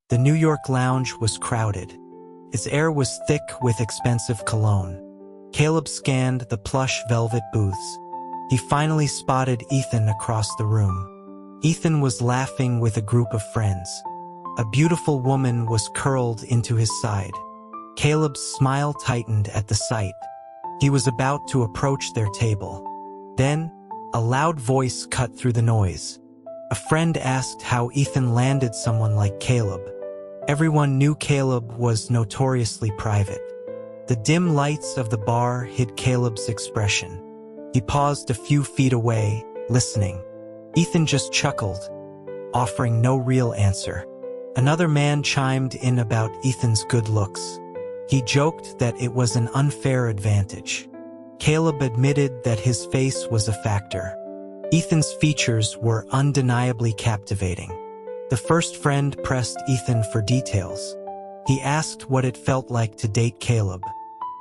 The New York lounge was crowded. Its air was thick with expensive cologne. Caleb scanned the plush velvet booths. He finally spotted Ethan across the room. Ethan was laughing with a group of friends. A beautiful woman was curled into his side. Caleb's smile tightened at the sight. He was about to approach their table. Then, a loud voice cut through the noise. A friend asked how Ethan landed someone like Caleb. Everyone knew Caleb was notoriously private. The dim lights of the bar hid Caleb's expression. He paused a few feet away, listening. Ethan just chuckled, offering no real answer. Another man chimed in about Ethan's good looks. He joked that it was an unfair advantage. Caleb admitted that his face was a factor. Ethan's features were undeniably captivating. The first friend pressed Ethan for details. He asked what it felt like to date Caleb.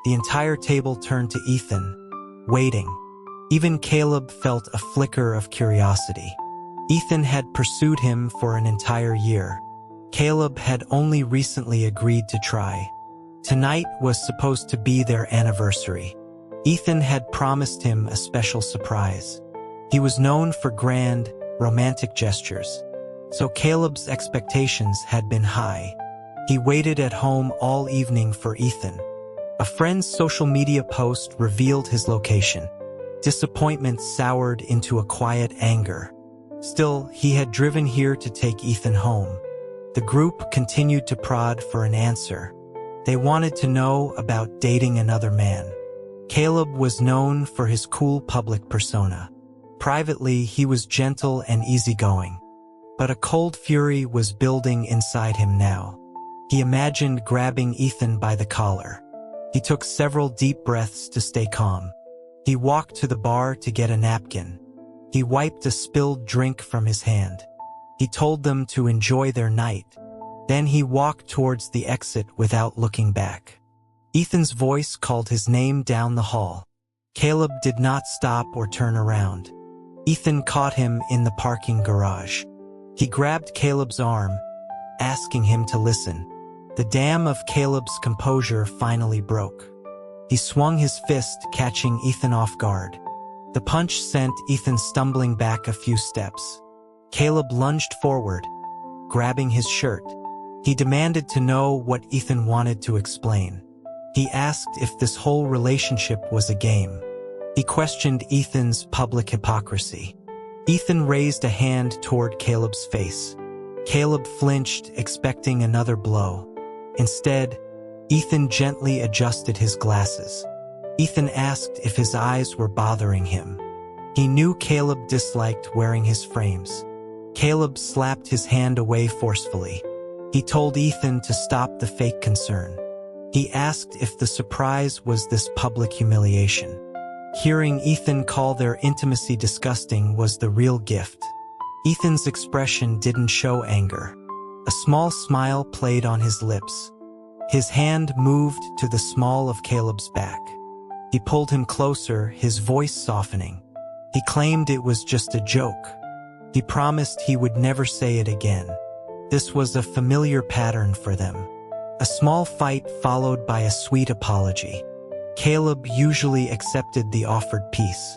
The entire table turned to Ethan, waiting. Even Caleb felt a flicker of curiosity. Ethan had pursued him for an entire year. Caleb had only recently agreed to try. Tonight was supposed to be their anniversary. Ethan had promised him a special surprise. He was known for grand, romantic gestures. So Caleb's expectations had been high. He waited at home all evening for Ethan. A friend's social media post revealed his location. Disappointment soured into a quiet anger. Still, he had driven here to take Ethan home. The group continued to prod for an answer. They wanted to know about dating another man. Caleb was known for his cool public persona. Privately, he was gentle and easygoing. But a cold fury was building inside him now. He imagined grabbing Ethan by the collar. He took several deep breaths to stay calm. He walked to the bar to get a napkin. He wiped a spilled drink from his hand. He told them to enjoy their night. Then he walked towards the exit without looking back. Ethan's voice called his name down the hall. Caleb did not stop or turn around. Ethan caught him in the parking garage. He grabbed Caleb's arm, asking him to listen. The dam of Caleb's composure finally broke. He swung his fist, catching Ethan off guard. The punch sent Ethan stumbling back a few steps. Caleb lunged forward, grabbing his shirt. He demanded to know what Ethan wanted to explain. He asked if this whole relationship was a game. He questioned Ethan's public hypocrisy. Ethan raised a hand toward Caleb's face. Caleb flinched, expecting another blow. Instead, Ethan gently adjusted his glasses. Ethan asked if his eyes were bothering him. He knew Caleb disliked wearing his frames. Caleb slapped his hand away forcefully. He told Ethan to stop the fake concern. He asked if the surprise was this public humiliation. Hearing Ethan call their intimacy disgusting was the real gift. Ethan's expression didn't show anger. A small smile played on his lips. His hand moved to the small of Caleb's back. He pulled him closer, his voice softening. He claimed it was just a joke. He promised he would never say it again. This was a familiar pattern for them. A small fight followed by a sweet apology. Caleb usually accepted the offered peace,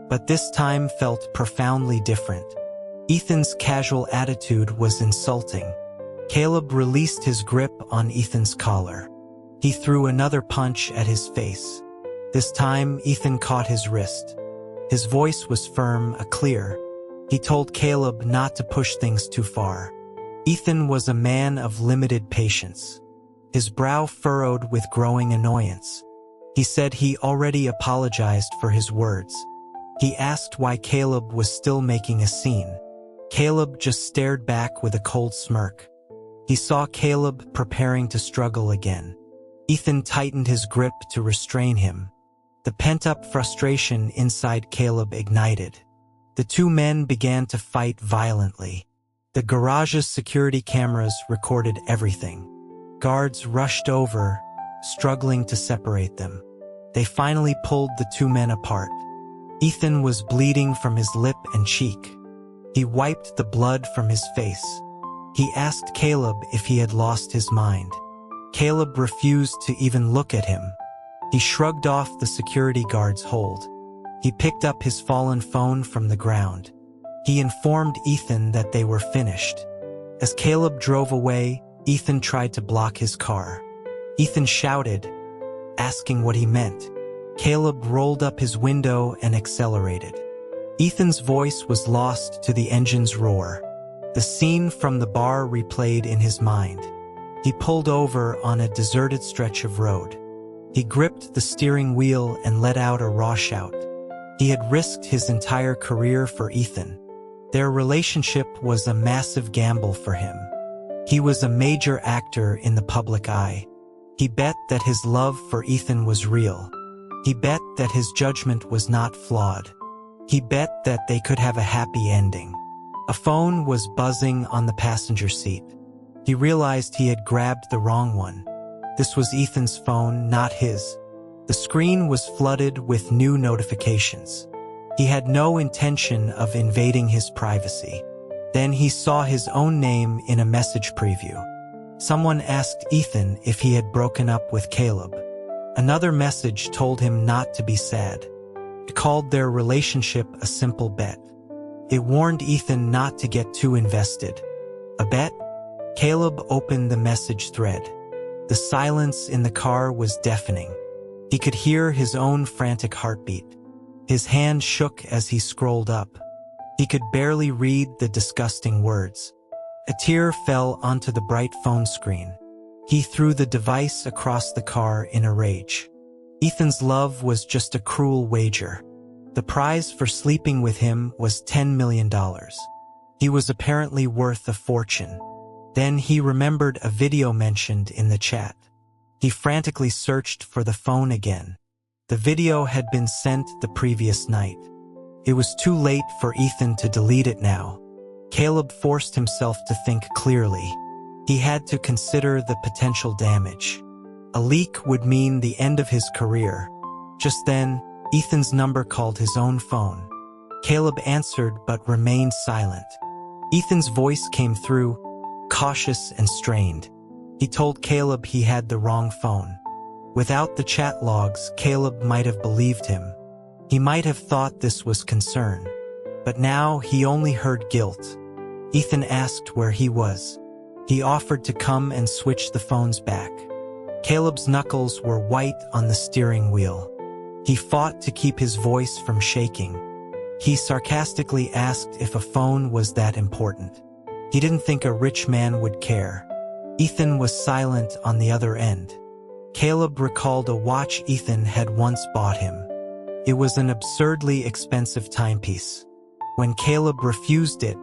but this time felt profoundly different. Ethan's casual attitude was insulting. Caleb released his grip on Ethan's collar. He threw another punch at his face. This time, Ethan caught his wrist. His voice was firm, clear. He told Caleb not to push things too far. Ethan was a man of limited patience. His brow furrowed with growing annoyance. He said he already apologized for his words. He asked why Caleb was still making a scene. Caleb just stared back with a cold smirk. He saw Caleb preparing to struggle again. Ethan tightened his grip to restrain him. The pent-up frustration inside Caleb ignited. The two men began to fight violently. The garage's security cameras recorded everything. Guards rushed over, struggling to separate them. They finally pulled the two men apart. Ethan was bleeding from his lip and cheek. He wiped the blood from his face. He asked Caleb if he had lost his mind. Caleb refused to even look at him. He shrugged off the security guard's hold. He picked up his fallen phone from the ground. He informed Ethan that they were finished. As Caleb drove away, Ethan tried to block his car. Ethan shouted, asking what he meant. Caleb rolled up his window and accelerated. Ethan's voice was lost to the engine's roar. The scene from the bar replayed in his mind. He pulled over on a deserted stretch of road. He gripped the steering wheel and let out a raw shout. He had risked his entire career for Ethan. Their relationship was a massive gamble for him. He was a major actor in the public eye. He bet that his love for Ethan was real. He bet that his judgment was not flawed. He bet that they could have a happy ending. A phone was buzzing on the passenger seat. He realized he had grabbed the wrong one. This was Ethan's phone, not his. The screen was flooded with new notifications. He had no intention of invading his privacy. Then he saw his own name in a message preview. Someone asked Ethan if he had broken up with Caleb. Another message told him not to be sad. It called their relationship a simple bet. It warned Ethan not to get too invested. A bet? Caleb opened the message thread. The silence in the car was deafening. He could hear his own frantic heartbeat. His hand shook as he scrolled up. He could barely read the disgusting words. A tear fell onto the bright phone screen. He threw the device across the car in a rage. Ethan's love was just a cruel wager. The prize for sleeping with him was $10 million. He was apparently worth a fortune. Then he remembered a video mentioned in the chat. He frantically searched for the phone again. The video had been sent the previous night. It was too late for Ethan to delete it now. Caleb forced himself to think clearly. He had to consider the potential damage. A leak would mean the end of his career. Just then, Ethan's number called his own phone. Caleb answered but remained silent. Ethan's voice came through, cautious and strained. He told Caleb he had the wrong phone. Without the chat logs, Caleb might have believed him. He might have thought this was concern. But now he only heard guilt. Ethan asked where he was. He offered to come and switch the phones back. Caleb's knuckles were white on the steering wheel. He fought to keep his voice from shaking. He sarcastically asked if a phone was that important. He didn't think a rich man would care. Ethan was silent on the other end. Caleb recalled a watch Ethan had once bought him. It was an absurdly expensive timepiece. When Caleb refused it,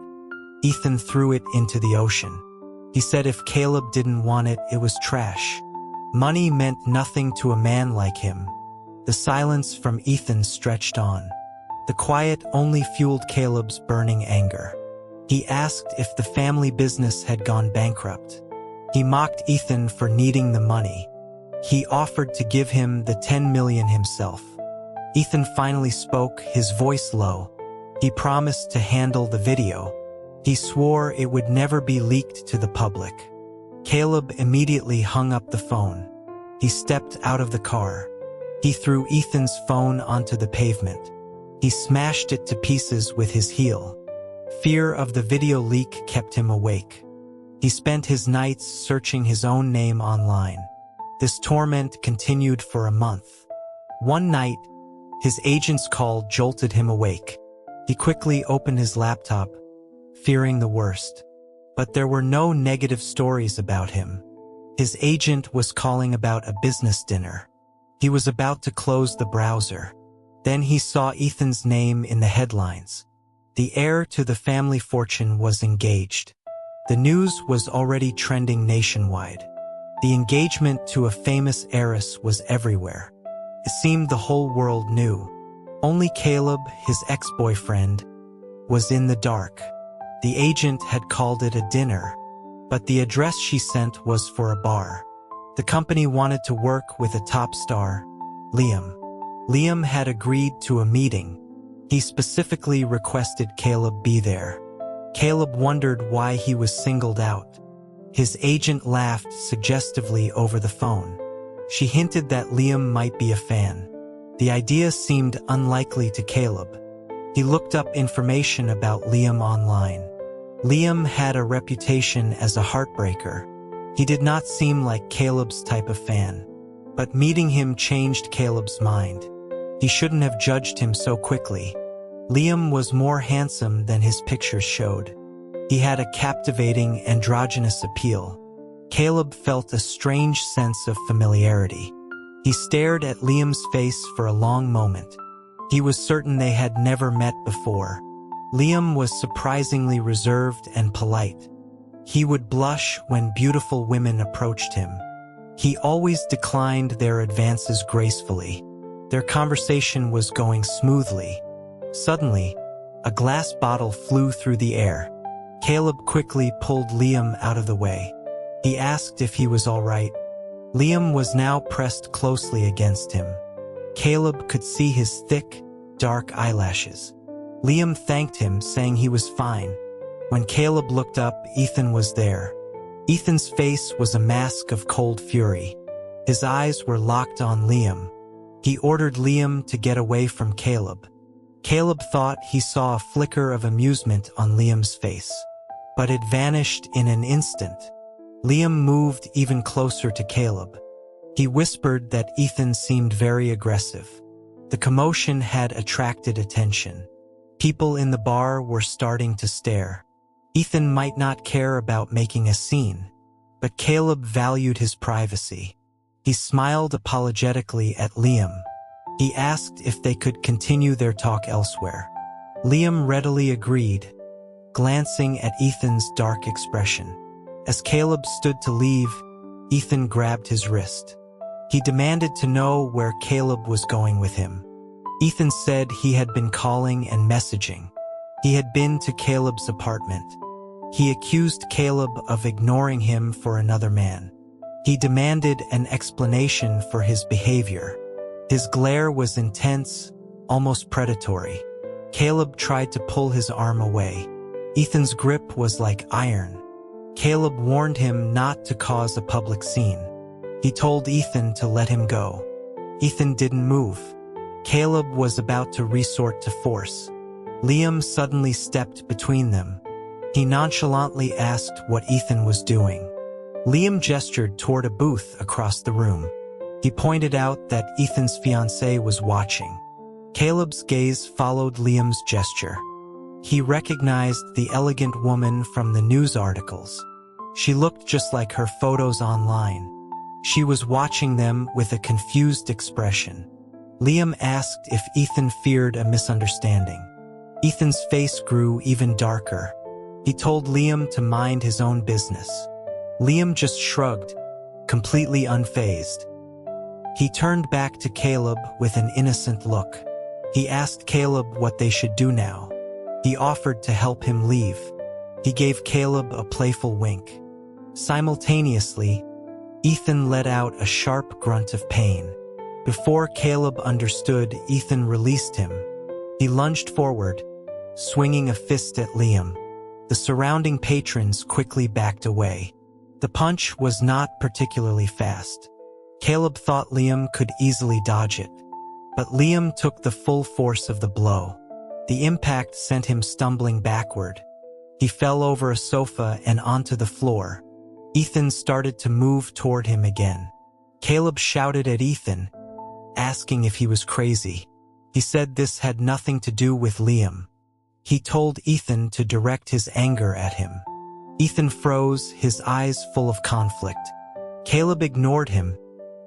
Ethan threw it into the ocean. He said if Caleb didn't want it, it was trash. Money meant nothing to a man like him. The silence from Ethan stretched on. The quiet only fueled Caleb's burning anger. He asked if the family business had gone bankrupt. He mocked Ethan for needing the money. He offered to give him the $10 million himself. Ethan finally spoke, his voice low. He promised to handle the video. He swore it would never be leaked to the public. Caleb immediately hung up the phone. He stepped out of the car. He threw Ethan's phone onto the pavement. He smashed it to pieces with his heel. Fear of the video leak kept him awake. He spent his nights searching his own name online. This torment continued for a month. One night, his agent's call jolted him awake. He quickly opened his laptop, fearing the worst. But there were no negative stories about him. His agent was calling about a business dinner. He was about to close the browser. Then he saw Ethan's name in the headlines. The heir to the family fortune was engaged. The news was already trending nationwide. The engagement to a famous heiress was everywhere. It seemed the whole world knew. Only Caleb, his ex-boyfriend, was in the dark. The agent had called it a dinner, but the address she sent was for a bar. The company wanted to work with a top star, Liam. Liam had agreed to a meeting. He specifically requested Caleb be there. Caleb wondered why he was singled out. His agent laughed suggestively over the phone. She hinted that Liam might be a fan. The idea seemed unlikely to Caleb. He looked up information about Liam online. Liam had a reputation as a heartbreaker. He did not seem like Caleb's type of fan. But meeting him changed Caleb's mind. He shouldn't have judged him so quickly. Liam was more handsome than his pictures showed. He had a captivating androgynous appeal. Caleb felt a strange sense of familiarity. He stared at Liam's face for a long moment. He was certain they had never met before. Liam was surprisingly reserved and polite. He would blush when beautiful women approached him. He always declined their advances gracefully. Their conversation was going smoothly. Suddenly, a glass bottle flew through the air. Caleb quickly pulled Liam out of the way. He asked if he was all right. Liam was now pressed closely against him. Caleb could see his thick, dark eyelashes. Liam thanked him, saying he was fine. When Caleb looked up, Ethan was there. Ethan's face was a mask of cold fury. His eyes were locked on Liam. He ordered Liam to get away from Caleb. Caleb thought he saw a flicker of amusement on Liam's face, but it vanished in an instant. Liam moved even closer to Caleb. He whispered that Ethan seemed very aggressive. The commotion had attracted attention. People in the bar were starting to stare. Ethan might not care about making a scene, but Caleb valued his privacy. He smiled apologetically at Liam. He asked if they could continue their talk elsewhere. Liam readily agreed, glancing at Ethan's dark expression. As Caleb stood to leave, Ethan grabbed his wrist. He demanded to know where Caleb was going with him. Ethan said he had been calling and messaging. He had been to Caleb's apartment. He accused Caleb of ignoring him for another man. He demanded an explanation for his behavior. His glare was intense, almost predatory. Caleb tried to pull his arm away. Ethan's grip was like iron. Caleb warned him not to cause a public scene. He told Ethan to let him go. Ethan didn't move. Caleb was about to resort to force. Liam suddenly stepped between them. He nonchalantly asked what Ethan was doing. Liam gestured toward a booth across the room. He pointed out that Ethan's fiancée was watching. Caleb's gaze followed Liam's gesture. He recognized the elegant woman from the news articles. She looked just like her photos online. She was watching them with a confused expression. Liam asked if Ethan feared a misunderstanding. Ethan's face grew even darker. He told Liam to mind his own business. Liam just shrugged, completely unfazed. He turned back to Caleb with an innocent look. He asked Caleb what they should do now. He offered to help him leave. He gave Caleb a playful wink. Simultaneously, Ethan let out a sharp grunt of pain. Before Caleb understood, Ethan released him. He lunged forward, swinging a fist at Liam. The surrounding patrons quickly backed away. The punch was not particularly fast. Caleb thought Liam could easily dodge it, but Liam took the full force of the blow. The impact sent him stumbling backward. He fell over a sofa and onto the floor. Ethan started to move toward him again. Caleb shouted at Ethan, asking if he was crazy. He said this had nothing to do with Liam. He told Ethan to direct his anger at him. Ethan froze, his eyes full of conflict. Caleb ignored him,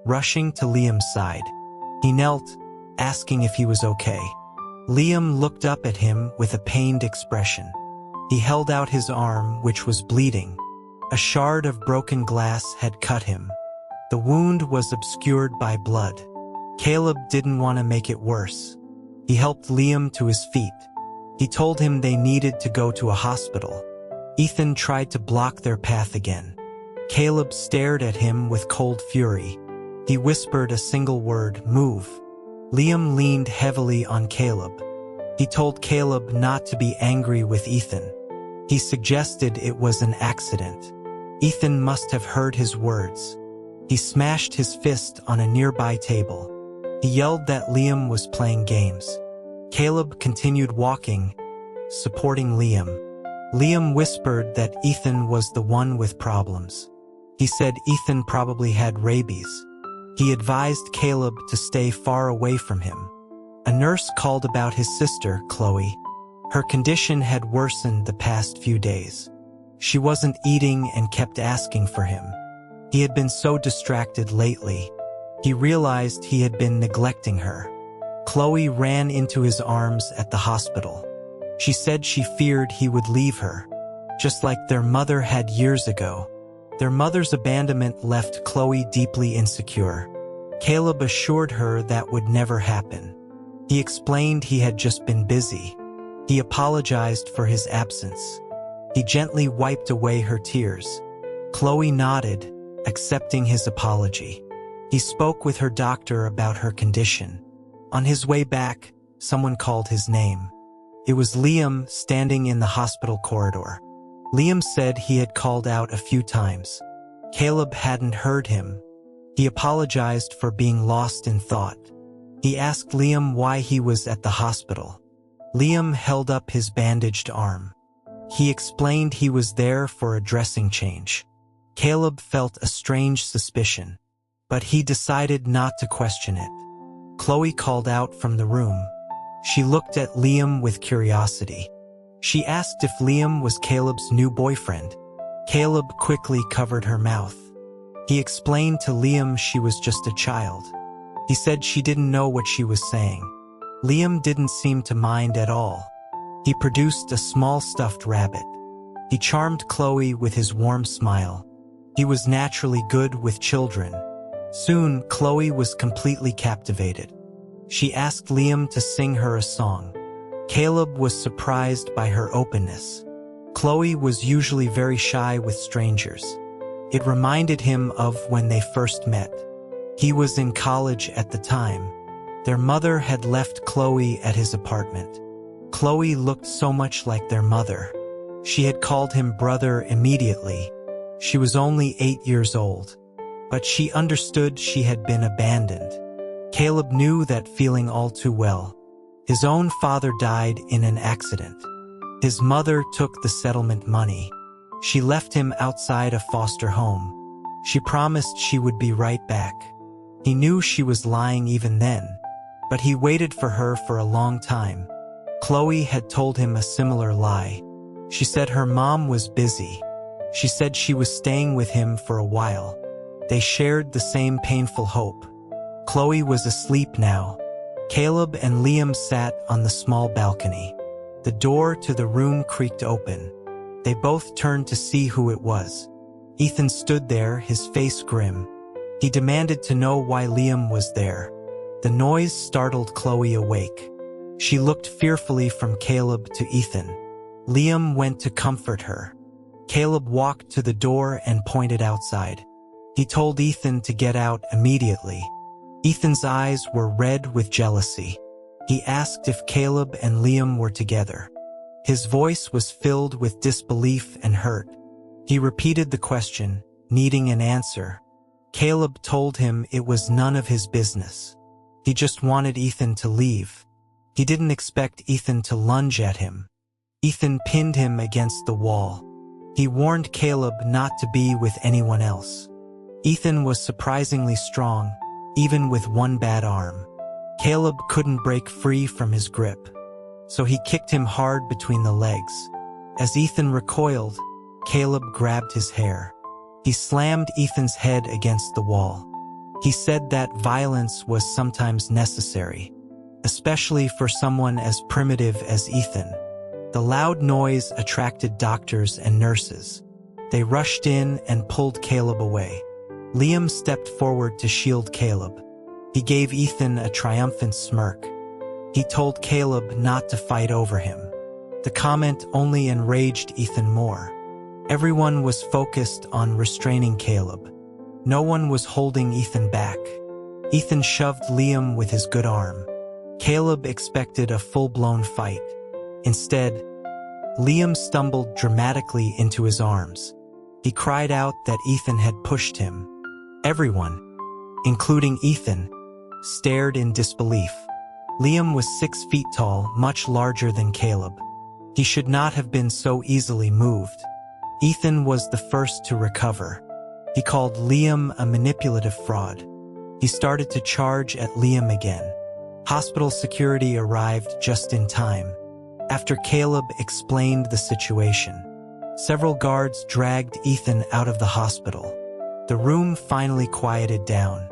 rushing to Liam's side. He knelt, asking if he was okay. Liam looked up at him with a pained expression. He held out his arm, which was bleeding. A shard of broken glass had cut him. The wound was obscured by blood. Caleb didn't want to make it worse. He helped Liam to his feet. He told him they needed to go to a hospital. Ethan tried to block their path again. Caleb stared at him with cold fury. He whispered a single word, "Move." Liam leaned heavily on Caleb. He told Caleb not to be angry with Ethan. He suggested it was an accident. Ethan must have heard his words. He smashed his fist on a nearby table. He yelled that Liam was playing games. Caleb continued walking, supporting Liam. Liam whispered that Ethan was the one with problems. He said Ethan probably had rabies. He advised Caleb to stay far away from him. A nurse called about his sister, Chloe. Her condition had worsened the past few days. She wasn't eating and kept asking for him. He had been so distracted lately. He realized he had been neglecting her. Chloe ran into his arms at the hospital. She said she feared he would leave her, just like their mother had years ago. Their mother's abandonment left Chloe deeply insecure. Caleb assured her that would never happen. He explained he had just been busy. He apologized for his absence. He gently wiped away her tears. Chloe nodded, accepting his apology. He spoke with her doctor about her condition. On his way back, someone called his name. It was Liam standing in the hospital corridor. Liam said he had called out a few times. Caleb hadn't heard him. He apologized for being lost in thought. He asked Liam why he was at the hospital. Liam held up his bandaged arm. He explained he was there for a dressing change. Caleb felt a strange suspicion, but he decided not to question it. Chloe called out from the room. She looked at Liam with curiosity. She asked if Liam was Caleb's new boyfriend. Caleb quickly covered her mouth. He explained to Liam she was just a child. He said she didn't know what she was saying. Liam didn't seem to mind at all. He produced a small stuffed rabbit. He charmed Chloe with his warm smile. He was naturally good with children. Soon, Chloe was completely captivated. She asked Liam to sing her a song. Caleb was surprised by her openness. Chloe was usually very shy with strangers. It reminded him of when they first met. He was in college at the time. Their mother had left Chloe at his apartment. Chloe looked so much like their mother. She had called him brother immediately. She was only 8 years old, but she understood she had been abandoned. Caleb knew that feeling all too well. His own father died in an accident. His mother took the settlement money. She left him outside a foster home. She promised she would be right back. He knew she was lying even then, but he waited for her for a long time. Chloe had told him a similar lie. She said her mom was busy. She said she was staying with him for a while. They shared the same painful hope. Chloe was asleep now. Caleb and Liam sat on the small balcony. The door to the room creaked open. They both turned to see who it was. Ethan stood there, his face grim. He demanded to know why Liam was there. The noise startled Chloe awake. She looked fearfully from Caleb to Ethan. Liam went to comfort her. Caleb walked to the door and pointed outside. He told Ethan to get out immediately. Ethan's eyes were red with jealousy. He asked if Caleb and Liam were together. His voice was filled with disbelief and hurt. He repeated the question, needing an answer. Caleb told him it was none of his business. He just wanted Ethan to leave. He didn't expect Ethan to lunge at him. Ethan pinned him against the wall. He warned Caleb not to be with anyone else. Ethan was surprisingly strong, even with one bad arm. Caleb couldn't break free from his grip, so he kicked him hard between the legs. As Ethan recoiled, Caleb grabbed his hair. He slammed Ethan's head against the wall. He said that violence was sometimes necessary, especially for someone as primitive as Ethan. The loud noise attracted doctors and nurses. They rushed in and pulled Caleb away. Liam stepped forward to shield Caleb. He gave Ethan a triumphant smirk. He told Caleb not to fight over him. The comment only enraged Ethan more. Everyone was focused on restraining Caleb. No one was holding Ethan back. Ethan shoved Liam with his good arm. Caleb expected a full-blown fight. Instead, Liam stumbled dramatically into his arms. He cried out that Ethan had pushed him. Everyone, including Ethan, stared in disbelief. Liam was 6 feet tall, much larger than Caleb. He should not have been so easily moved. Ethan was the first to recover. He called Liam a manipulative fraud. He started to charge at Liam again. Hospital security arrived just in time. After Caleb explained the situation, several guards dragged Ethan out of the hospital. The room finally quieted down.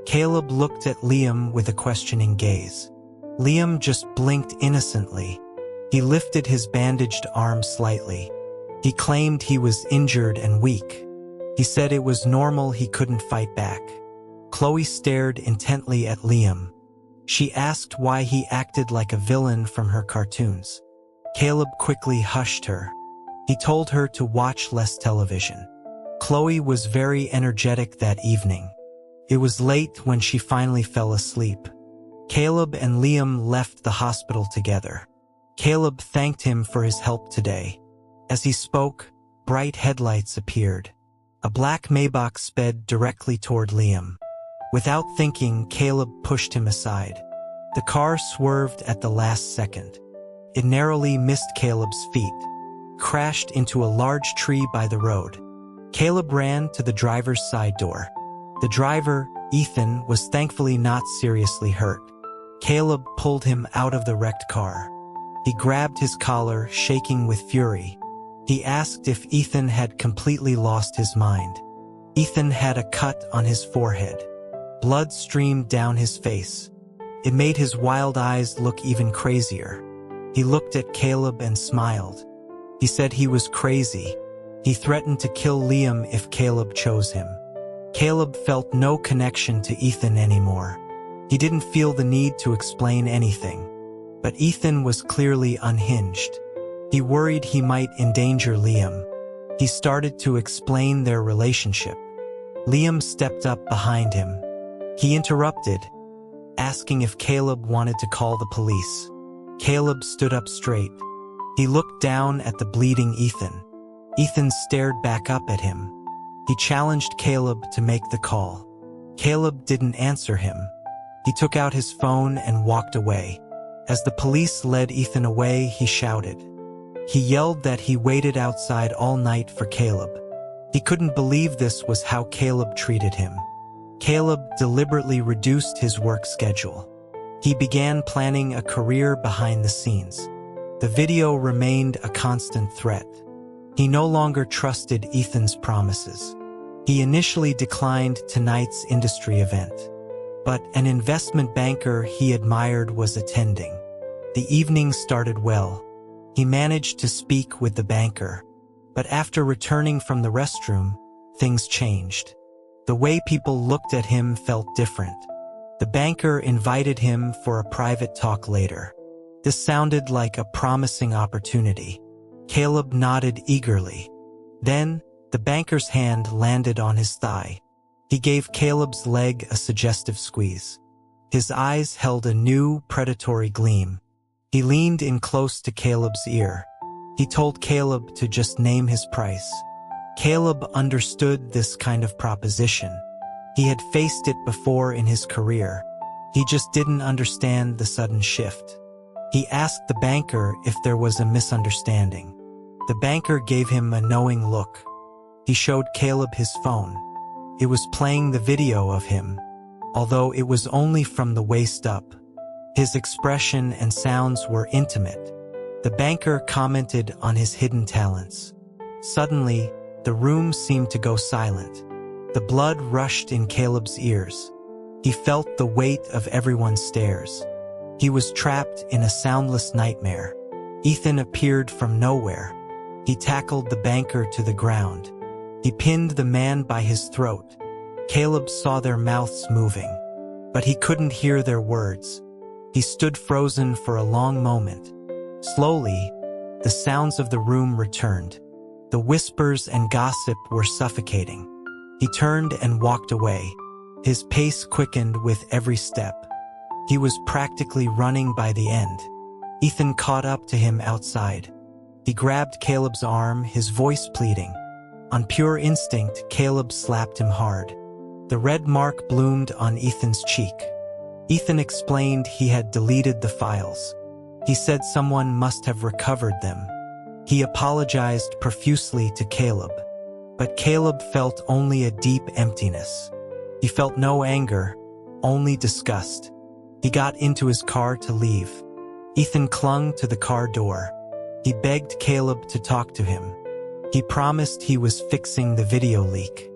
Caleb looked at Liam with a questioning gaze. Liam just blinked innocently. He lifted his bandaged arm slightly. He claimed he was injured and weak. He said it was normal he couldn't fight back. Chloe stared intently at Liam. She asked why he acted like a villain from her cartoons. Caleb quickly hushed her. He told her to watch less television. Chloe was very energetic that evening. It was late when she finally fell asleep. Caleb and Liam left the hospital together. Caleb thanked him for his help today. As he spoke, bright headlights appeared. A black Maybach sped directly toward Liam. Without thinking, Caleb pushed him aside. The car swerved at the last second. It narrowly missed Caleb's feet, crashed into a large tree by the road. Caleb ran to the driver's side door. The driver, Ethan, was thankfully not seriously hurt. Caleb pulled him out of the wrecked car. He grabbed his collar, shaking with fury. He asked if Ethan had completely lost his mind. Ethan had a cut on his forehead. Blood streamed down his face. It made his wild eyes look even crazier. He looked at Caleb and smiled. He said he was crazy. He threatened to kill Liam if Caleb chose him. Caleb felt no connection to Ethan anymore. He didn't feel the need to explain anything. But Ethan was clearly unhinged. He worried he might endanger Liam. He started to explain their relationship. Liam stepped up behind him. He interrupted, asking if Caleb wanted to call the police. Caleb stood up straight. He looked down at the bleeding Ethan. Ethan stared back up at him. He challenged Caleb to make the call. Caleb didn't answer him. He took out his phone and walked away. As the police led Ethan away, he shouted. He yelled that he waited outside all night for Caleb. He couldn't believe this was how Caleb treated him. Caleb deliberately reduced his work schedule. He began planning a career behind the scenes. The video remained a constant threat. He no longer trusted Ethan's promises. He initially declined tonight's industry event, but an investment banker he admired was attending. The evening started well. He managed to speak with the banker, but after returning from the restroom, things changed. The way people looked at him felt different. The banker invited him for a private talk later. This sounded like a promising opportunity. Caleb nodded eagerly. Then, the banker's hand landed on his thigh. He gave Caleb's leg a suggestive squeeze. His eyes held a new, predatory gleam. He leaned in close to Caleb's ear. He told Caleb to just name his price. Caleb understood this kind of proposition. He had faced it before in his career. He just didn't understand the sudden shift. He asked the banker if there was a misunderstanding. The banker gave him a knowing look. He showed Caleb his phone. It was playing the video of him, although it was only from the waist up. His expression and sounds were intimate. The banker commented on his hidden talents. Suddenly, the room seemed to go silent. The blood rushed in Caleb's ears. He felt the weight of everyone's stares. He was trapped in a soundless nightmare. Ethan appeared from nowhere. He tackled the banker to the ground. He pinned the man by his throat. Caleb saw their mouths moving, but he couldn't hear their words. He stood frozen for a long moment. Slowly, the sounds of the room returned. The whispers and gossip were suffocating. He turned and walked away. His pace quickened with every step. He was practically running by the end. Ethan caught up to him outside. He grabbed Caleb's arm, his voice pleading. On pure instinct, Caleb slapped him hard. The red mark bloomed on Ethan's cheek. Ethan explained he had deleted the files. He said someone must have recovered them. He apologized profusely to Caleb. But Caleb felt only a deep emptiness. He felt no anger, only disgust. He got into his car to leave. Ethan clung to the car door. He begged Caleb to talk to him. He promised he was fixing the video leak.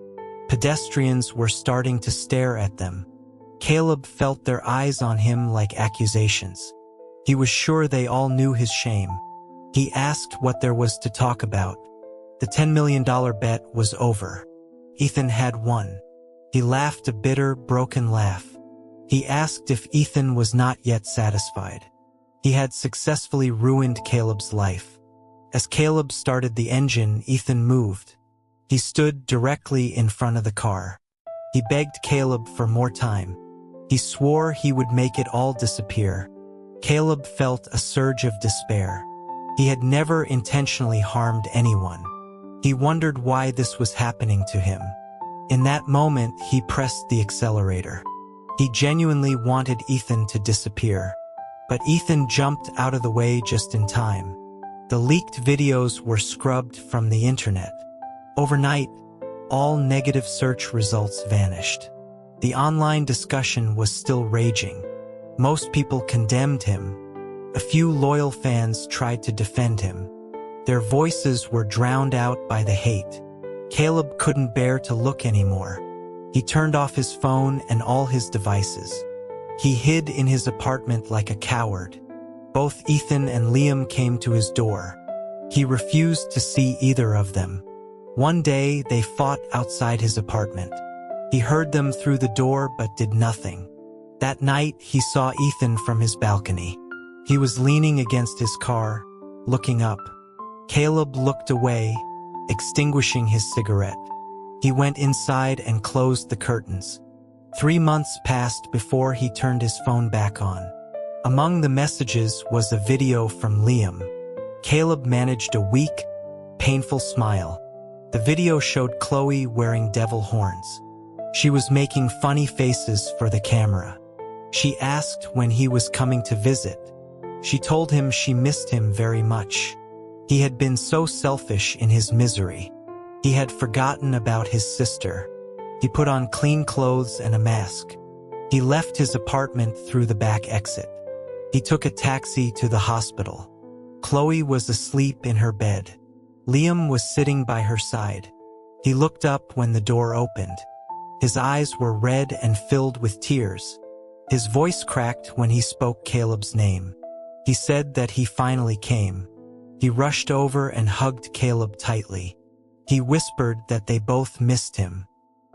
Pedestrians were starting to stare at them. Caleb felt their eyes on him like accusations. He was sure they all knew his shame. He asked what there was to talk about. The $10 million bet was over. Ethan had won. He laughed a bitter, broken laugh. He asked if Ethan was not yet satisfied. He had successfully ruined Caleb's life. As Caleb started the engine, Ethan moved. He stood directly in front of the car. He begged Caleb for more time. He swore he would make it all disappear. Caleb felt a surge of despair. He had never intentionally harmed anyone. He wondered why this was happening to him. In that moment, he pressed the accelerator. He genuinely wanted Ethan to disappear. But Ethan jumped out of the way just in time. The leaked videos were scrubbed from the internet. Overnight, all negative search results vanished. The online discussion was still raging. Most people condemned him. A few loyal fans tried to defend him. Their voices were drowned out by the hate. Caleb couldn't bear to look anymore. He turned off his phone and all his devices. He hid in his apartment like a coward. Both Ethan and Liam came to his door. He refused to see either of them. One day, they fought outside his apartment. He heard them through the door but did nothing. That night, he saw Ethan from his balcony. He was leaning against his car, looking up. Caleb looked away, extinguishing his cigarette. He went inside and closed the curtains. 3 months passed before he turned his phone back on. Among the messages was a video from Liam. Caleb managed a weak, painful smile. The video showed Chloe wearing devil horns. She was making funny faces for the camera. She asked when he was coming to visit. She told him she missed him very much. He had been so selfish in his misery. He had forgotten about his sister. He put on clean clothes and a mask. He left his apartment through the back exit. He took a taxi to the hospital. Chloe was asleep in her bed. Liam was sitting by her side. He looked up when the door opened. His eyes were red and filled with tears. His voice cracked when he spoke Caleb's name. He said that he finally came. He rushed over and hugged Caleb tightly. He whispered that they both missed him.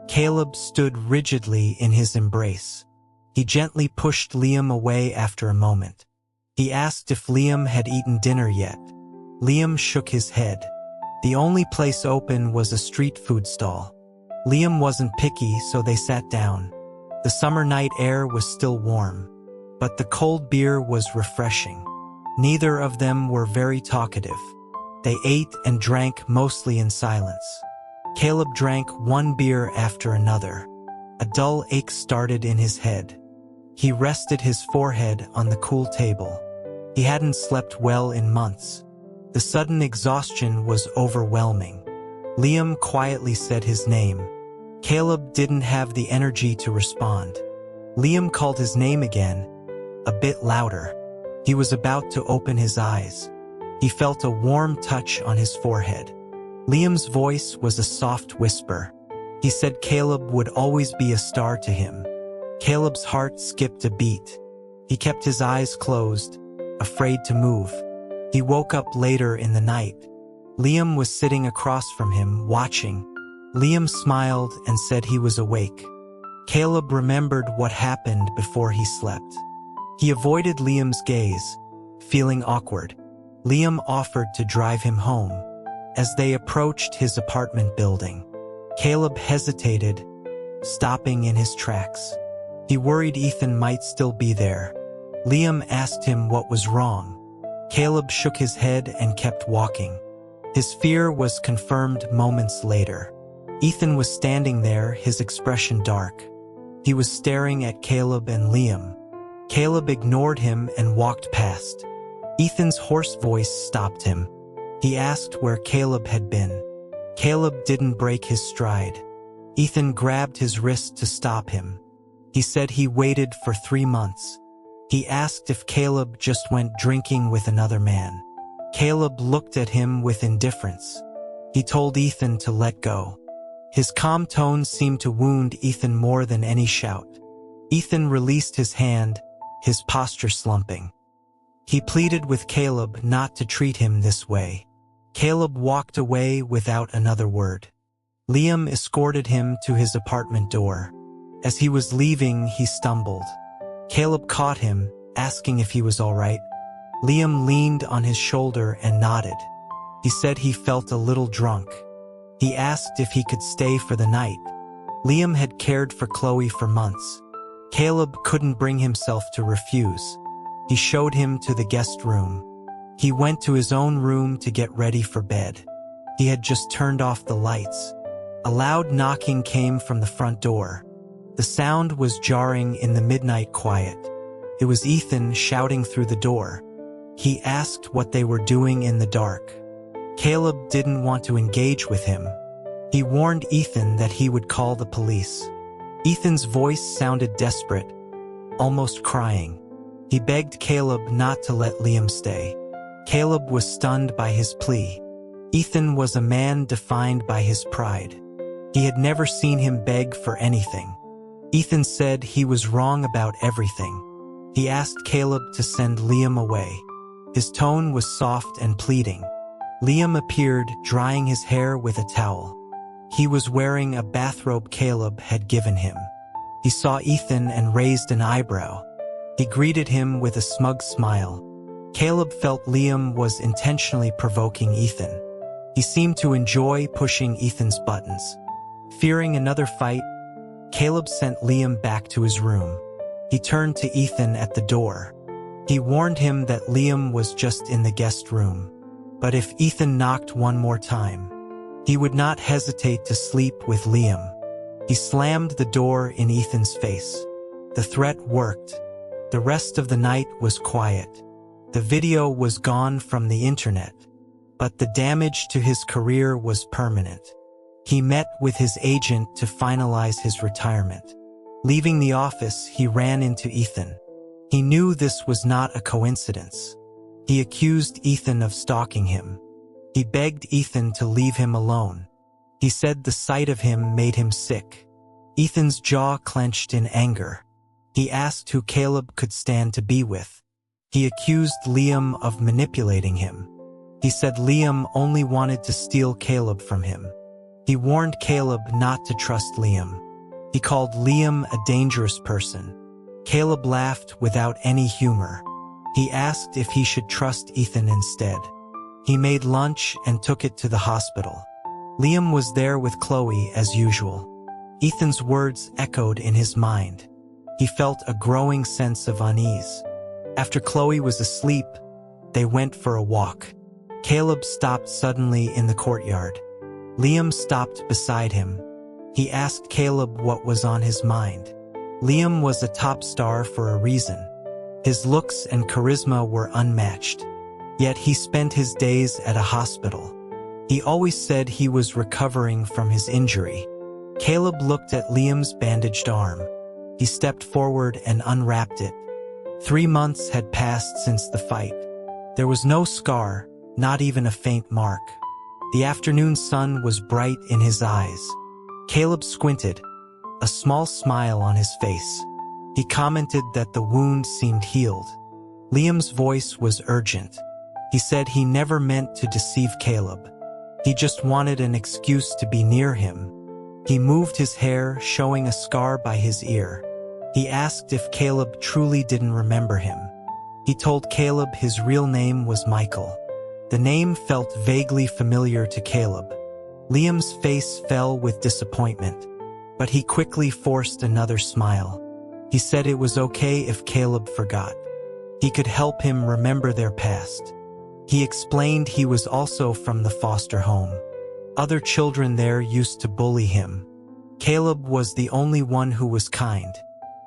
Caleb stood rigidly in his embrace. He gently pushed Liam away after a moment. He asked if Liam had eaten dinner yet. Liam shook his head. The only place open was a street food stall. Liam wasn't picky, so they sat down. The summer night air was still warm, but the cold beer was refreshing. Neither of them were very talkative. They ate and drank mostly in silence. Caleb drank one beer after another. A dull ache started in his head. He rested his forehead on the cool table. He hadn't slept well in months. The sudden exhaustion was overwhelming. Liam quietly said his name. Caleb didn't have the energy to respond. Liam called his name again, a bit louder. He was about to open his eyes. He felt a warm touch on his forehead. Liam's voice was a soft whisper. He said Caleb would always be a star to him. Caleb's heart skipped a beat. He kept his eyes closed, afraid to move. He woke up later in the night. Liam was sitting across from him, watching. Liam smiled and said he was awake. Caleb remembered what happened before he slept. He avoided Liam's gaze, feeling awkward. Liam offered to drive him home. As they approached his apartment building, Caleb hesitated, stopping in his tracks. He worried Ethan might still be there. Liam asked him what was wrong. Caleb shook his head and kept walking. His fear was confirmed moments later. Ethan was standing there, his expression dark. He was staring at Caleb and Liam. Caleb ignored him and walked past. Ethan's hoarse voice stopped him. He asked where Caleb had been. Caleb didn't break his stride. Ethan grabbed his wrist to stop him. He said he waited for 3 months. He asked if Caleb just went drinking with another man. Caleb looked at him with indifference. He told Ethan to let go. His calm tone seemed to wound Ethan more than any shout. Ethan released his hand, his posture slumping. He pleaded with Caleb not to treat him this way. Caleb walked away without another word. Liam escorted him to his apartment door. As he was leaving, he stumbled. Caleb caught him, asking if he was all right. Liam leaned on his shoulder and nodded. He said he felt a little drunk. He asked if he could stay for the night. Liam had cared for Chloe for months. Caleb couldn't bring himself to refuse. He showed him to the guest room. He went to his own room to get ready for bed. He had just turned off the lights. A loud knocking came from the front door. The sound was jarring in the midnight quiet. It was Ethan shouting through the door. He asked what they were doing in the dark. Caleb didn't want to engage with him. He warned Ethan that he would call the police. Ethan's voice sounded desperate, almost crying. He begged Caleb not to let Liam stay. Caleb was stunned by his plea. Ethan was a man defined by his pride. He had never seen him beg for anything. Ethan said he was wrong about everything. He asked Caleb to send Liam away. His tone was soft and pleading. Liam appeared, drying his hair with a towel. He was wearing a bathrobe Caleb had given him. He saw Ethan and raised an eyebrow. He greeted him with a smug smile. Caleb felt Liam was intentionally provoking Ethan. He seemed to enjoy pushing Ethan's buttons. Fearing another fight, Caleb sent Liam back to his room. He turned to Ethan at the door. He warned him that Liam was just in the guest room. But if Ethan knocked one more time, he would not hesitate to sleep with Liam. He slammed the door in Ethan's face. The threat worked. The rest of the night was quiet. The video was gone from the internet, but the damage to his career was permanent. He met with his agent to finalize his retirement. Leaving the office, he ran into Ethan. He knew this was not a coincidence. He accused Ethan of stalking him. He begged Ethan to leave him alone. He said the sight of him made him sick. Ethan's jaw clenched in anger. He asked who Caleb could stand to be with. He accused Liam of manipulating him. He said Liam only wanted to steal Caleb from him. He warned Caleb not to trust Liam. He called Liam a dangerous person. Caleb laughed without any humor. He asked if he should trust Ethan instead. He made lunch and took it to the hospital. Liam was there with Chloe as usual. Ethan's words echoed in his mind. He felt a growing sense of unease. After Chloe was asleep, they went for a walk. Caleb stopped suddenly in the courtyard. Liam stopped beside him. He asked Caleb what was on his mind. Liam was a top star for a reason. His looks and charisma were unmatched. Yet he spent his days at a hospital. He always said he was recovering from his injury. Caleb looked at Liam's bandaged arm. He stepped forward and unwrapped it. 3 months had passed since the fight. There was no scar, not even a faint mark. The afternoon sun was bright in his eyes. Caleb squinted, a small smile on his face. He commented that the wound seemed healed. Liam's voice was urgent. He said he never meant to deceive Caleb. He just wanted an excuse to be near him. He moved his hair, showing a scar by his ear. He asked if Caleb truly didn't remember him. He told Caleb his real name was Michael. The name felt vaguely familiar to Caleb. Liam's face fell with disappointment, but he quickly forced another smile. He said it was okay if Caleb forgot. He could help him remember their past. He explained he was also from the foster home. Other children there used to bully him. Caleb was the only one who was kind.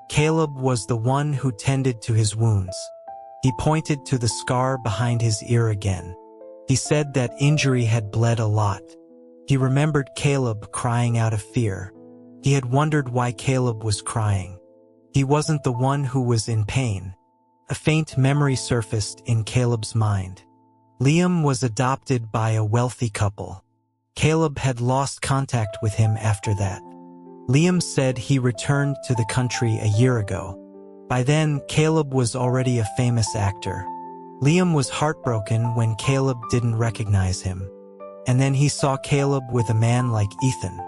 Caleb was the one who tended to his wounds. He pointed to the scar behind his ear again. He said that injury had bled a lot. He remembered Caleb crying out of fear. He had wondered why Caleb was crying. He wasn't the one who was in pain. A faint memory surfaced in Caleb's mind. Liam was adopted by a wealthy couple. Caleb had lost contact with him after that. Liam said he returned to the country a year ago. By then, Caleb was already a famous actor. Liam was heartbroken when Caleb didn't recognize him. And then he saw Caleb with a man like Ethan.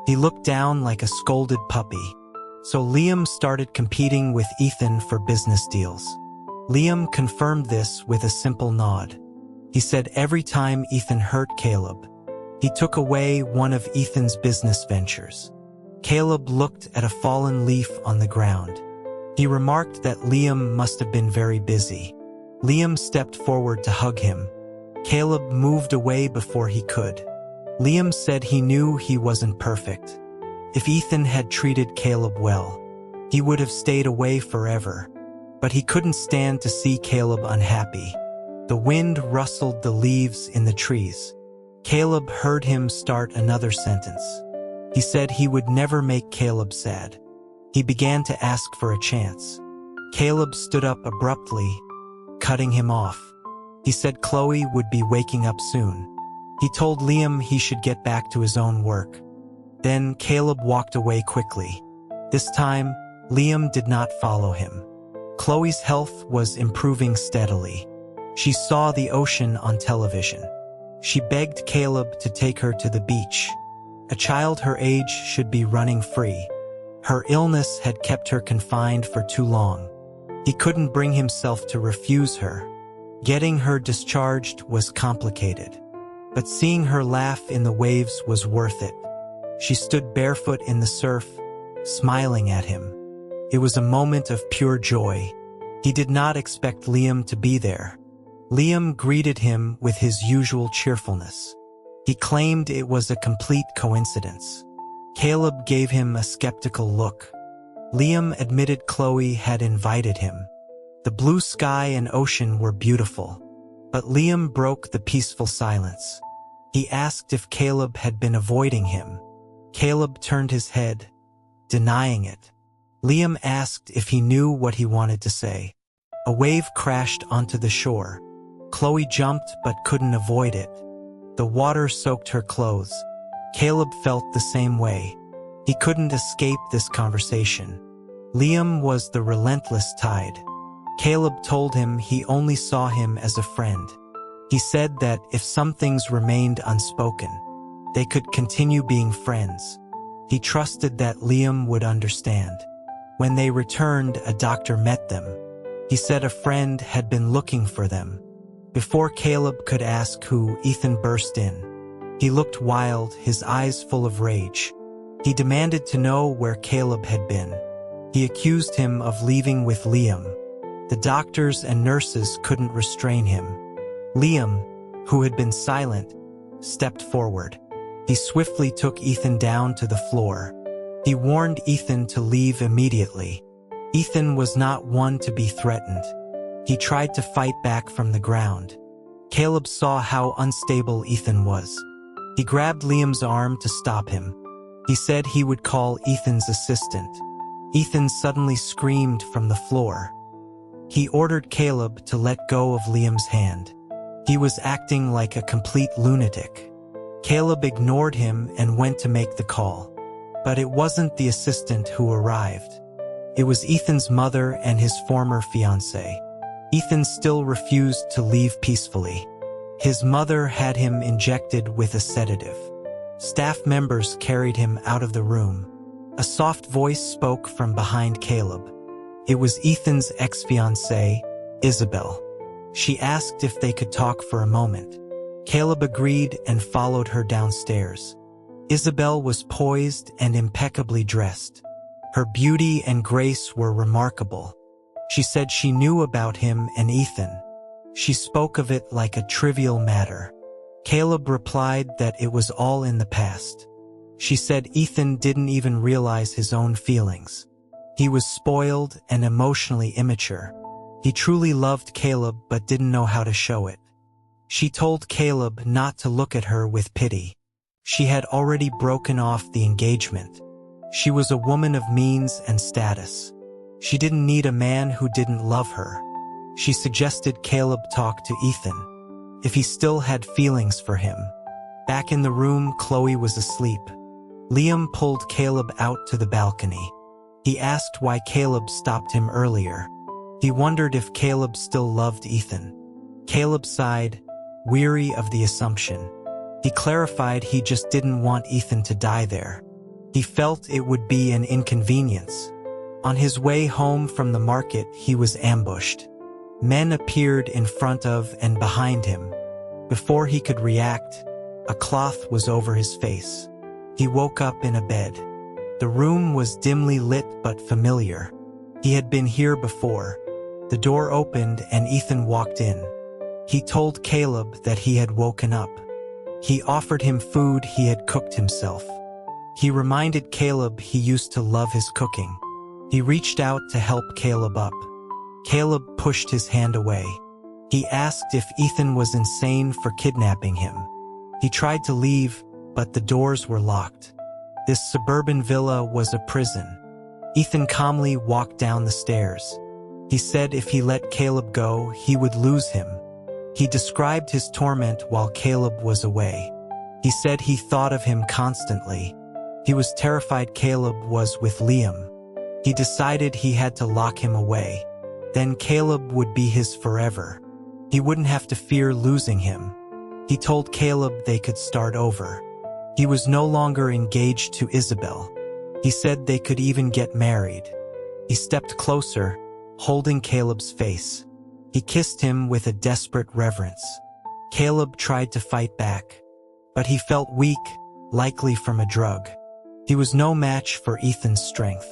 He looked down like a scolded puppy. So Liam started competing with Ethan for business deals. Liam confirmed this with a simple nod. He said every time Ethan hurt Caleb, he took away one of Ethan's business ventures. Caleb looked at a fallen leaf on the ground. He remarked that Liam must have been very busy. Liam stepped forward to hug him. Caleb moved away before he could. Liam said he knew he wasn't perfect. If Ethan had treated Caleb well, he would have stayed away forever. But he couldn't stand to see Caleb unhappy. The wind rustled the leaves in the trees. Caleb heard him start another sentence. He said he would never make Caleb sad. He began to ask for a chance. Caleb stood up abruptly, cutting him off. He said Chloe would be waking up soon. He told Liam he should get back to his own work. Then Caleb walked away quickly. This time, Liam did not follow him. Chloe's health was improving steadily. She saw the ocean on television. She begged Caleb to take her to the beach. A child her age should be running free. Her illness had kept her confined for too long. He couldn't bring himself to refuse her. Getting her discharged was complicated. But seeing her laugh in the waves was worth it. She stood barefoot in the surf, smiling at him. It was a moment of pure joy. He did not expect Liam to be there. Liam greeted him with his usual cheerfulness. He claimed it was a complete coincidence. Caleb gave him a skeptical look. Liam admitted Chloe had invited him. The blue sky and ocean were beautiful. But Liam broke the peaceful silence. He asked if Caleb had been avoiding him. Caleb turned his head, denying it. Liam asked if he knew what he wanted to say. A wave crashed onto the shore. Chloe jumped but couldn't avoid it. The water soaked her clothes. Caleb felt the same way. He couldn't escape this conversation. Liam was the relentless tide. Caleb told him he only saw him as a friend. He said that if some things remained unspoken, they could continue being friends. He trusted that Liam would understand. When they returned, a doctor met them. He said a friend had been looking for them. Before Caleb could ask who, Ethan burst in. He looked wild, his eyes full of rage. He demanded to know where Caleb had been. He accused him of leaving with Liam. The doctors and nurses couldn't restrain him. Liam, who had been silent, stepped forward. He swiftly took Ethan down to the floor. He warned Ethan to leave immediately. Ethan was not one to be threatened. He tried to fight back from the ground. Caleb saw how unstable Ethan was. He grabbed Liam's arm to stop him. He said he would call Ethan's assistant. Ethan suddenly screamed from the floor. He ordered Caleb to let go of Liam's hand. He was acting like a complete lunatic. Caleb ignored him and went to make the call. But it wasn't the assistant who arrived. It was Ethan's mother and his former fiancé. Ethan still refused to leave peacefully. His mother had him injected with a sedative. Staff members carried him out of the room. A soft voice spoke from behind Caleb. It was Ethan's ex-fiancée, Isabel. She asked if they could talk for a moment. Caleb agreed and followed her downstairs. Isabel was poised and impeccably dressed. Her beauty and grace were remarkable. She said she knew about him and Ethan. She spoke of it like a trivial matter. Caleb replied that it was all in the past. She said Ethan didn't even realize his own feelings. He was spoiled and emotionally immature. He truly loved Caleb but didn't know how to show it. She told Caleb not to look at her with pity. She had already broken off the engagement. She was a woman of means and status. She didn't need a man who didn't love her. She suggested Caleb talk to Ethan, if he still had feelings for him. Back in the room, Chloe was asleep. Liam pulled Caleb out to the balcony. He asked why Caleb stopped him earlier. He wondered if Caleb still loved Ethan. Caleb sighed, weary of the assumption. He clarified he just didn't want Ethan to die there. He felt it would be an inconvenience. On his way home from the market, he was ambushed. Men appeared in front of and behind him. Before he could react, a cloth was over his face. He woke up in a bed. The room was dimly lit but familiar. He had been here before. The door opened and Ethan walked in. He told Caleb that he had woken up. He offered him food he had cooked himself. He reminded Caleb he used to love his cooking. He reached out to help Caleb up. Caleb pushed his hand away. He asked if Ethan was insane for kidnapping him. He tried to leave, but the doors were locked. This suburban villa was a prison. Ethan calmly walked down the stairs. He said if he let Caleb go, he would lose him. He described his torment while Caleb was away. He said he thought of him constantly. He was terrified Caleb was with Liam. He decided he had to lock him away. Then Caleb would be his forever. He wouldn't have to fear losing him. He told Caleb they could start over. He was no longer engaged to Isabel. He said they could even get married. He stepped closer, holding Caleb's face. He kissed him with a desperate reverence. Caleb tried to fight back, but he felt weak, likely from a drug. He was no match for Ethan's strength.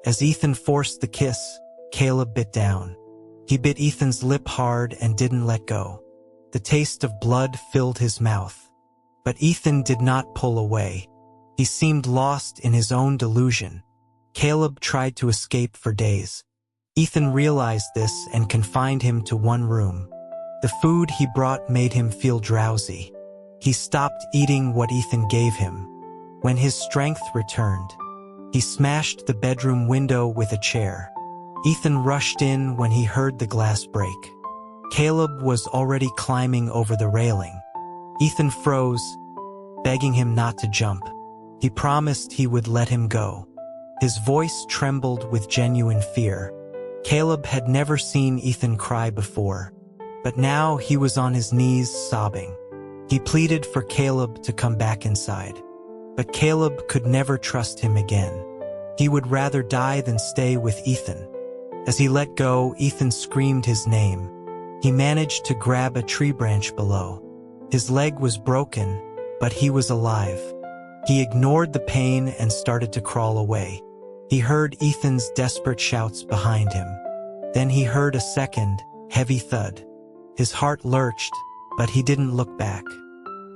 As Ethan forced the kiss, Caleb bit down. He bit Ethan's lip hard and didn't let go. The taste of blood filled his mouth. But Ethan did not pull away. He seemed lost in his own delusion. Caleb tried to escape for days. Ethan realized this and confined him to one room. The food he brought made him feel drowsy. He stopped eating what Ethan gave him. When his strength returned, he smashed the bedroom window with a chair. Ethan rushed in when he heard the glass break. Caleb was already climbing over the railing. Ethan froze, begging him not to jump. He promised he would let him go. His voice trembled with genuine fear. Caleb had never seen Ethan cry before, but now he was on his knees sobbing. He pleaded for Caleb to come back inside, but Caleb could never trust him again. He would rather die than stay with Ethan. As he let go, Ethan screamed his name. He managed to grab a tree branch below. His leg was broken, but he was alive. He ignored the pain and started to crawl away. He heard Ethan's desperate shouts behind him. Then he heard a second, heavy thud. His heart lurched, but he didn't look back.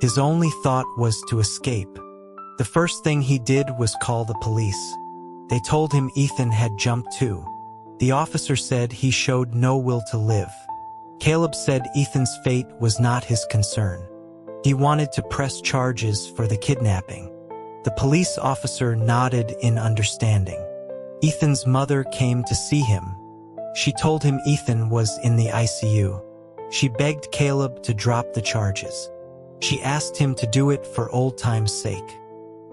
His only thought was to escape. The first thing he did was call the police. They told him Ethan had jumped too. The officer said he showed no will to live. Caleb said Ethan's fate was not his concern. He wanted to press charges for the kidnapping. The police officer nodded in understanding. Ethan's mother came to see him. She told him Ethan was in the ICU. She begged Caleb to drop the charges. She asked him to do it for old time's sake.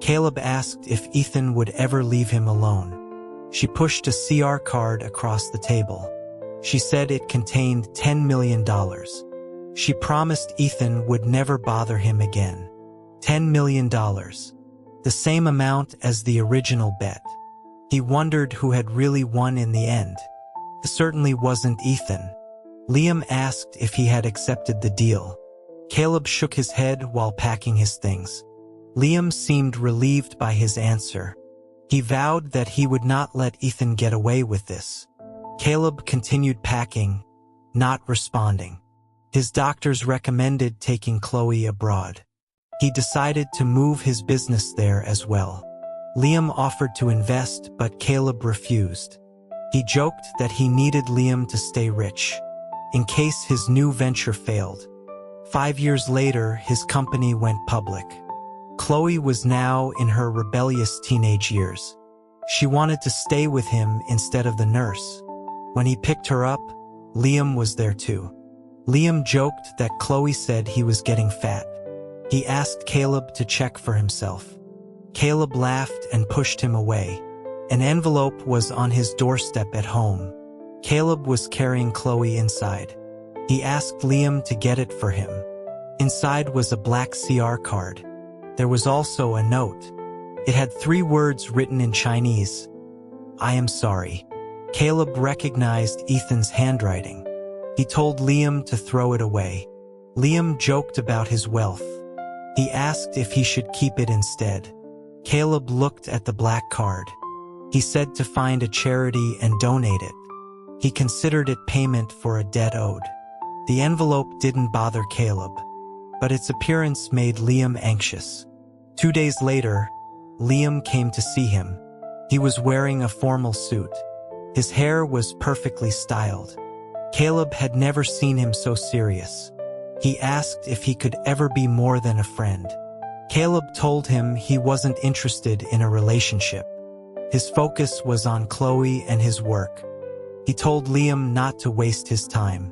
Caleb asked if Ethan would ever leave him alone. She pushed a CR card across the table. She said it contained $10 million. She promised Ethan would never bother him again. $10 million. The same amount as the original bet. He wondered who had really won in the end. It certainly wasn't Ethan. Liam asked if he had accepted the deal. Caleb shook his head while packing his things. Liam seemed relieved by his answer. He vowed that he would not let Ethan get away with this. Caleb continued packing, not responding. His doctors recommended taking Chloe abroad. He decided to move his business there as well. Liam offered to invest, but Caleb refused. He joked that he needed Liam to stay rich, in case his new venture failed. 5 years later, his company went public. Chloe was now in her rebellious teenage years. She wanted to stay with him instead of the nurse. When he picked her up, Liam was there too. Liam joked that Chloe said he was getting fat. He asked Caleb to check for himself. Caleb laughed and pushed him away. An envelope was on his doorstep at home. Caleb was carrying Chloe inside. He asked Liam to get it for him. Inside was a black CR card. There was also a note. It had 3 words written in Chinese. "I am sorry." Caleb recognized Ethan's handwriting. He told Liam to throw it away. Liam joked about his wealth. He asked if he should keep it instead. Caleb looked at the black card. He said to find a charity and donate it. He considered it payment for a debt owed. The envelope didn't bother Caleb, but its appearance made Liam anxious. 2 days later, Liam came to see him. He was wearing a formal suit. His hair was perfectly styled. Caleb had never seen him so serious. He asked if he could ever be more than a friend. Caleb told him he wasn't interested in a relationship. His focus was on Chloe and his work. He told Liam not to waste his time.